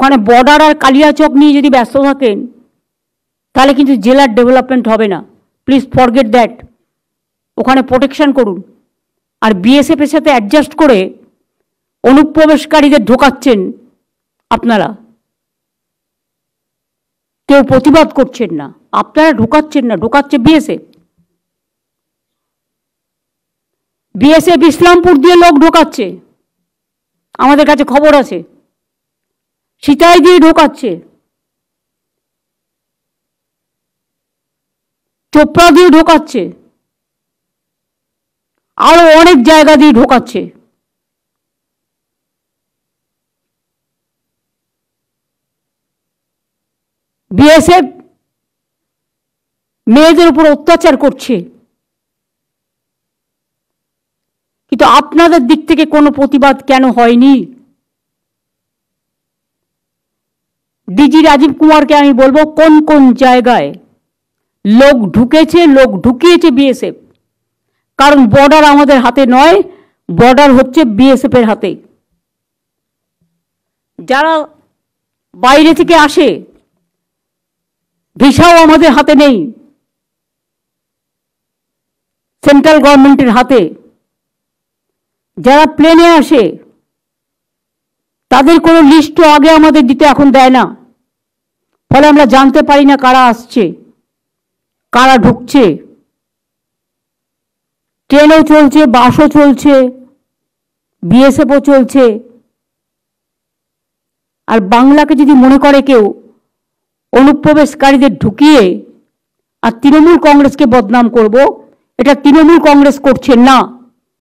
ওখানে বর্ডার আর কালিয়াচক নিয়ে যদি ব্যস্ত থাকেন তাহলে কিন্তু জেলার ডেভেলপমেন্ট হবে না। Please forget that. ওখানে প্রোটেকশন করুন। আর বিএসএফের সাথে অ্যাডজাস্ট করে অনুপ্রবেশকারীদের ঢোকাচ্ছেন আপনারা, কেউ প্রতিবাদ করছেন না, আপনারা ঢোকাচ্ছেন না, ঢোকাচ্ছে বিএসএফ। বিএসএফ ইসলামপুর দিয়ে লোক ঢোকাচ্ছে, আমাদের কাছে খবর আছে। সিতাই দিয়ে ঢোকাচ্ছে, চোপড়া দিয়ে ঢোকাচ্ছে, আরো অনেক জায়গা দিয়ে ঢোকাচ্ছে। বিএসএফ মেয়েদের উপর অত্যাচার করছে, কিন্তু আপনাদের দিক থেকে কোনো প্রতিবাদ কেন হয়নি? ডিজি রাজীব কুমারকে আমি বলবো কোন কোন জায়গায় লোক ঢুকেছে, লোক ঢুকিয়েছে বিএসএফ। কারণ বর্ডার আমাদের হাতে নয়, বর্ডার হচ্ছে বিএসএফ এর হাতে। যারা বাইরে থেকে আসে ভিসাও আমাদের হাতে নেই, সেন্ট্রাল গভর্নমেন্টের হাতে। যারা প্লেনে আসে তাদের কোনো লিস্টও আগে আমাদের দিতে এখন দেয় না, ফলে আমরা জানতে পারি না কারা আসছে, কারা ঢুকছে। ট্রেনও চলছে, বাসও চলছে, বিএসএফও চলছে। আর বাংলাকে যদি মনে করে কেউ অনুপ্রবেশকারীদের ঢুকিয়ে আর তৃণমূল কংগ্রেসকে বদনাম করব, এটা তৃণমূল কংগ্রেস করছেন না।